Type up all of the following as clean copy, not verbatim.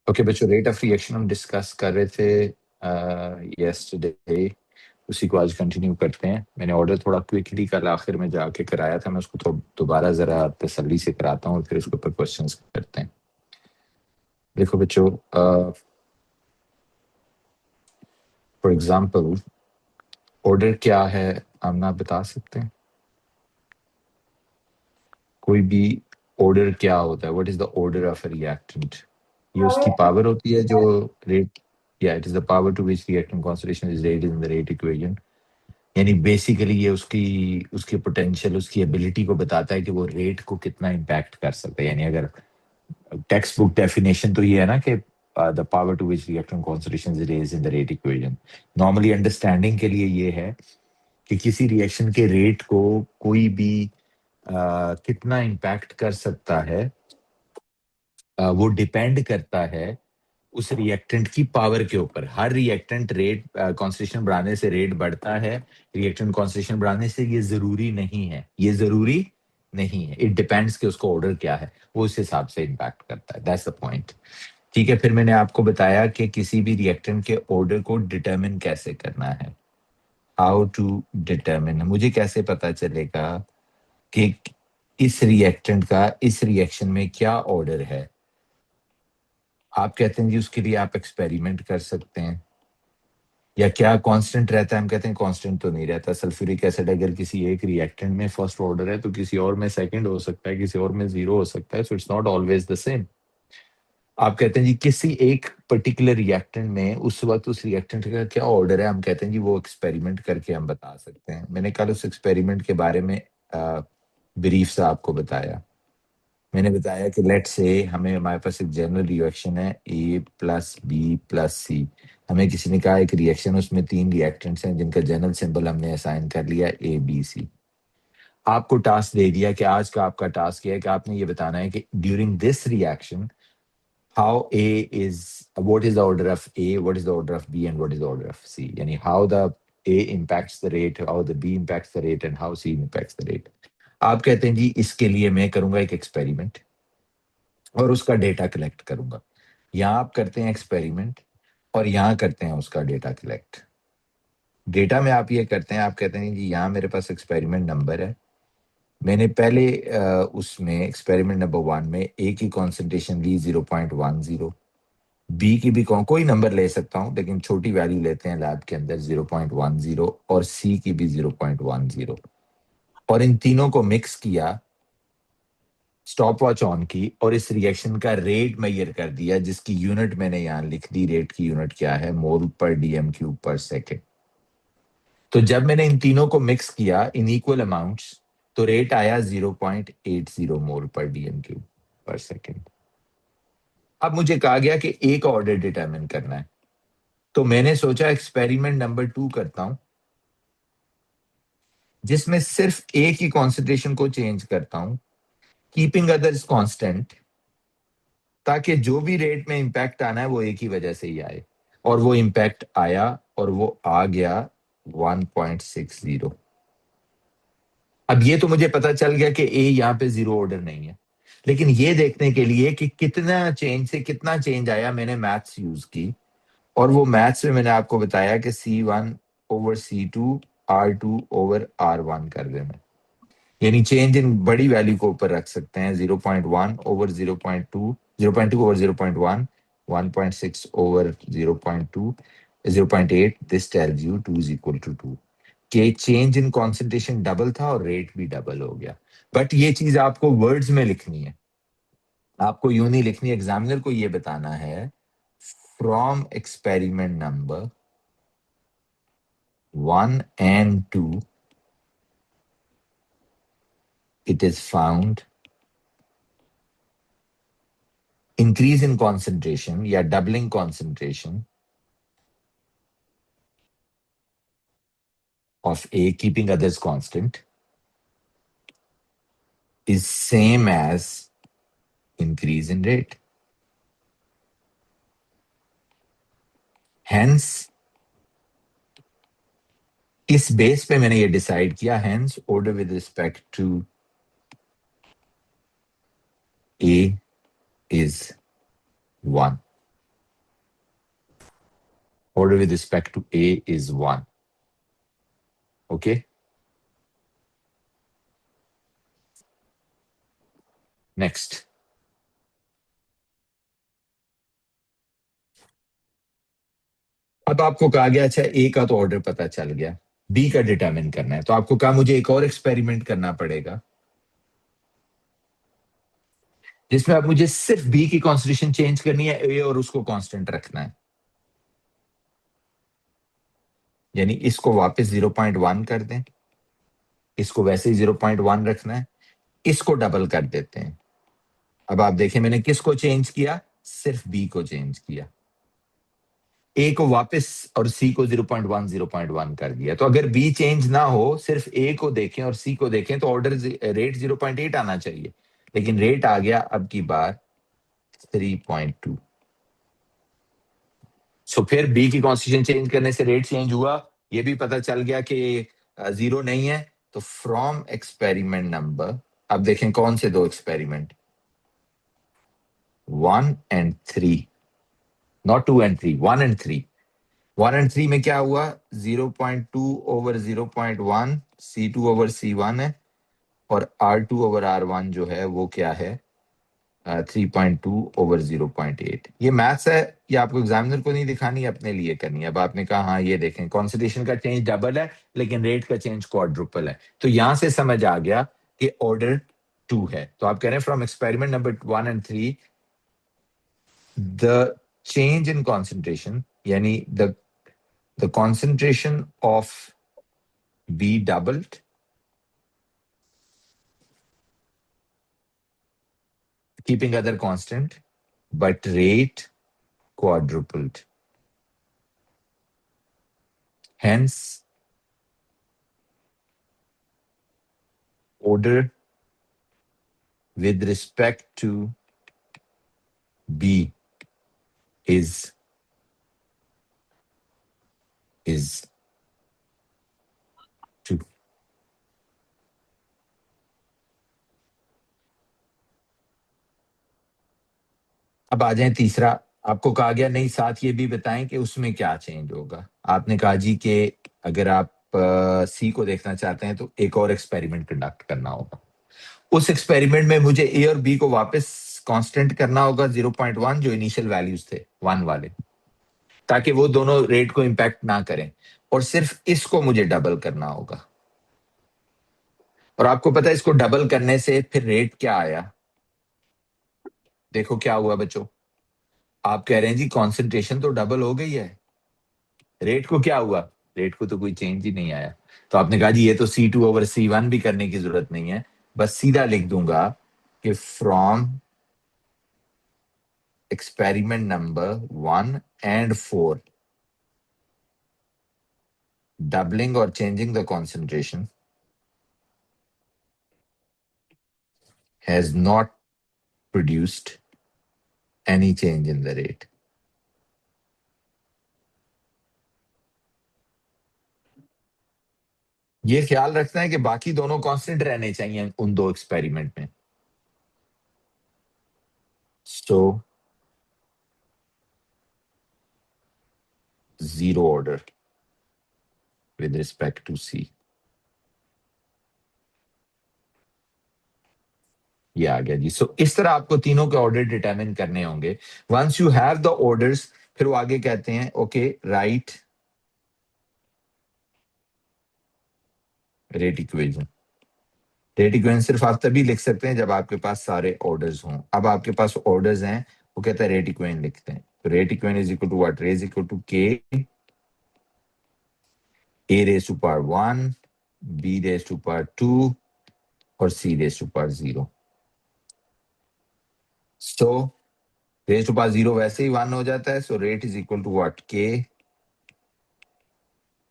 Okay बच्चों, rate of reaction हम discuss कर रहे थे यस्टरडे, उसी को आज कंटिन्यू करते हैं। मैंने ऑर्डर थोड़ा क्विकली कल आखिर में जाके कराया था, मैं उसको तो दोबारा जरा तसल्ली से कराता हूँ और फिर उसके ऊपर क्वेश्चंस करते हैं। देखो बच्चों, फॉर एग्जांपल ऑर्डर क्या है आमना बता सकते हैं? कोई भी ऑर्डर क्या होता है? What is the order of a reactant? ये उसकी पावर होती है जो रेट, या it is the power to which reactant concentration is rate in the rate equation. यानी बेसिकली ये उसकी उसकी पोटेंशियल, उसकी एबिलिटी को बताता है कि वो रेट को कितना इम्पैक्ट कर सकता है। यानी अगर टेक्स्ट बुक डेफिनेशन तो ये है ना कि the power to which reactant concentration is raised in the rate equation. Normally understanding के लिए ये है कि किसी रिएक्शन के रेट को कोई भी कितना इम्पैक्ट कर सकता है, वो डिपेंड करता है उस रिएक्टेंट की पावर के ऊपर। हर रिएक्टेंट रेट कॉन्सेंट्रेशन बढ़ाने से रेट बढ़ता है, रिएक्टेंट कॉन्सेंट्रेशन बढ़ाने से ये जरूरी नहीं है, ये जरूरी नहीं है। इट डिपेंड्स कि उसका ऑर्डर क्या है, वो उस हिसाब से इम्पैक्ट करता है। That's the point. ठीक है, फिर मैंने आपको बताया कि किसी भी रिएक्टेंट के ऑर्डर को डिटरमिन कैसे करना है, हाउ टू डिटरमिन। मुझे कैसे पता चलेगा कि इस रिएक्टेंट का इस रिएक्शन में क्या ऑर्डर है? आप कहते हैं जी उसके लिए आप एक्सपेरिमेंट कर सकते हैं। या क्या कांस्टेंट रहता है? हम कहते हैं कांस्टेंट तो नहीं रहता। सल्फ्यूरिक एसिड अगर किसी एक रिएक्टेंट में फर्स्ट ऑर्डर है तो किसी और में सेकंड हो सकता है, किसी और में जीरो हो सकता है। So it's not always the same. आप कहते हैं जी किसी एक पर्टिकुलर रिएक्टेंट में उस वक्त उस रिएक्टेंट का क्या ऑर्डर है? हम कहते हैं जी वो एक्सपेरिमेंट करके हम बता सकते हैं। मैंने कल उस एक्सपेरिमेंट के बारे में ब्रीफ सा आपको बताया। मैंने बताया कि लेट से हमारे पास एक जनरल रिएक्शन है ए प्लस बी प्लस सी। हमें किसी ने कहा एक रिएक्शन, उसमें 3 रिएक्टेंट्स हैं जिनका जनरल सिंबल हमने असाइन कर लिया ए बी सी। आपको टास्क दे दिया कि आज का आपका टास्क ये है कि आपने ये बताना है कि during this reaction how A is, what is the order of A, what is the order of B and what is the order of C. यानी how the A impacts the rate, how the B impacts the rate and how C impacts the rate. आप कहते हैं जी इसके लिए मैं करूंगा एक experiment और उसका डेटा कलेक्ट करूंगा। यहाँ आप करते हैं एक्सपेरिमेंट और यहाँ करते हैं उसका डेटा कलेक्ट। डेटा में आप ये करते हैं, आप कहते हैं कि यहाँ मेरे पास एक्सपेरिमेंट नंबर है। मैंने पहले उसमें एक्सपेरिमेंट नंबर 1 में ए की कॉन्सेंट्रेशन ली 0.10, बी की भी कोई नंबर ले सकता हूँ लेकिन छोटी वैल्यू लेते हैं लैब के अंदर 0.10, और सी की भी 0.10, और इन तीनों को मिक्स किया, स्टॉप वॉच ऑन की और इस रिएक्शन का रेट मेजर कर दिया, जिसकी यूनिट मैंने यहां लिख दी। रेट की यूनिट क्या है? मोल पर डीएम क्यूब पर सेकेंड। तो जब मैंने इन तीनों को मिक्स किया इन इक्वल अमाउंट्स तो रेट आया 0.80 मोल पर डीएम क्यूब पर सेकेंड। अब मुझे कहा गया कि ए का ऑर्डर डिटरमिन करना है, तो मैंने सोचा एक्सपेरिमेंट नंबर 2 करता हूं जिसमें सिर्फ ए की कॉन्सेंट्रेशन को चेंज करता हूं, कीपिंग अदर्स कांस्टेंट, ताकि जो भी रेट में इंपैक्ट आना है वो एक ही वजह से ही आए। और वो इंपैक्ट आया और वो आ गया 1.60। अब ये तो मुझे पता चल गया कि ए यहाँ पे जीरो ऑर्डर नहीं है, लेकिन ये देखने के लिए कि कितना चेंज से कितना चेंज आया, मैंने मैथ्स यूज की। और वो मैथ्स में मैंने आपको बताया कि C1/C2 R2 ओवर R1 कर देना। यानी चेंज इन बड़ी वैल्यू को ऊपर रख सकते हैं, 0.1 over 0.2, 0.2 over 0.1, 1.6 over 0.2, 0.8। This tells you 2 is equal to 2 के चेंज इन कॉन्सेंट्रेशन डबल था और रेट भी डबल हो गया। बट ये चीज आपको वर्ड्स में लिखनी है, आपको यूं नहीं लिखनी। एग्जामिनर को ये बताना है from experiment number 1 and 2 it is found increase in concentration या doubling concentration of A keeping others constant is same as increase in rate. Hence इस बेस पे मैंने ये डिसाइड किया, hence order with respect to A is 1. Order with respect to A is 1. Okay. Next. अब आपको कहा गया अच्छा ए का तो ऑर्डर पता चल गया, बी का डिटरमिन करना है, तो आपको कहा मुझे एक और एक्सपेरिमेंट करना पड़ेगा जिसमें आप मुझे सिर्फ बी की कॉन्सेंट्रेशन चेंज करनी है, ए और उसको कांस्टेंट रखना है। यानी इसको वापस 0.1 कर दें, इसको वैसे ही 0.1 रखना है, इसको डबल कर देते हैं। अब आप देखें मैंने किसको चेंज किया, सिर्फ बी को चेंज किया, ए को वापस और सी को 0.1 कर दिया। तो अगर बी चेंज ना हो, सिर्फ ए को देखें और सी को देखें, तो ऑर्डर रेट 0.8 आना चाहिए, लेकिन रेट आ गया अब की बार 3.2। सो फिर बी की कॉन्स्टिट्यूशन चेंज करने से रेट चेंज हुआ, ये भी पता चल गया कि जीरो नहीं है। तो फ्रॉम एक्सपेरिमेंट नंबर, अब देखें कौन से दो experiment, 1 and 3, not 2 and 3, 1 and 3। 1 and 3 में क्या हुआ, 0.2 over 0.1 C2 over C1 है, और R2 over R1 जो है वो क्या है, 3.2 over 0.8। ये मैथ्स है, ये आपको एग्जामिनर को नहीं दिखानी है, अपने लिए करनी है। अब आपने कहा हाँ ये देखें कॉन्सेंट्रेशन का चेंज डबल है लेकिन रेट का चेंज क्वाड्रुपल है, तो यहां से समझ आ गया कि ऑर्डर 2 है। तो आप कह रहे हैं from experiment number 1 and 3 the change in concentration, यानी the concentration of B doubled, keeping other constant, but rate quadrupled. Hence, order with respect to B is 2. अब आ जाए तीसरा, आपको कहा गया नहीं साथ ये भी बताएं कि उसमें क्या चेंज होगा। आपने कहा जी कि अगर आप सी को देखना चाहते हैं तो एक और एक्सपेरिमेंट कंडक्ट करना होगा। उस एक्सपेरिमेंट में मुझे ए और बी को वापस कांस्टेंट करना होगा 0.1, जो इनिशियल वैल्यूज थे 1 वाले, ताकि वो दोनों रेट को इंपैक्ट ना करें, और सिर्फ इसको मुझे डबल करना होगा। और आपको पता है इसको डबल करने से फिर रेट क्या आया, देखो क्या हुआ बच्चों। आप कह रहे हैं जी कॉन्सेंट्रेशन तो डबल हो गई है, रेट को क्या हुआ, रेट को तो कोई चेंज ही नहीं आया। तो आपने कहा जी ये तो C2 ओवर C1 भी करने की जरूरत नहीं है, बस सीधा लिख दूंगा कि from experiment number 1 and 4 doubling or changing the concentration has not produced any change in the rate. ये ख्याल रखना है कि बाकी दोनों कांस्टेंट रहने चाहिए उन दो एक्सपेरिमेंट में। So zero order with respect to C, ये आ गया जी। सो इस तरह आपको तीनों के ऑर्डर डिटरमिन करने होंगे। Once you have the orders, फिर वो आगे कहते हैं okay right rate equation. Rate equation सिर्फ आप तभी लिख सकते हैं जब आपके पास सारे ऑर्डर्स हों। अब आपके पास ऑर्डर्स हैं, वो कहता है रेट इक्वेशन लिखते हैं। तो rate equation is equal to what, rate is equal to k A raise to power 1, B raise to power 2 और C raise to power 0। So raise to power 0 वैसे ही 1 हो जाता है, so rate is equal to what, k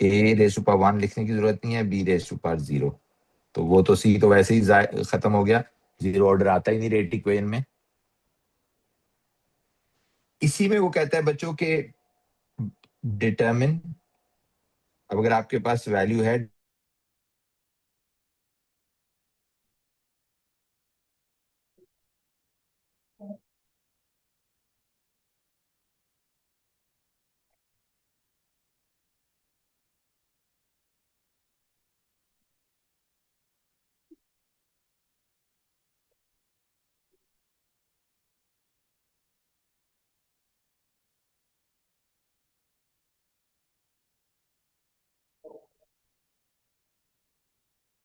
A raise to power 1 लिखने की जरूरत नहीं है, बी रेज टू पावर 0, तो वो तो सी तो वैसे ही खत्म हो गया, जीरो ऑर्डर आता ही नहीं रेट इक्वेशन में। इसी में वो कहता है बच्चों के डिटरमिन, अब अगर आपके पास वैल्यू है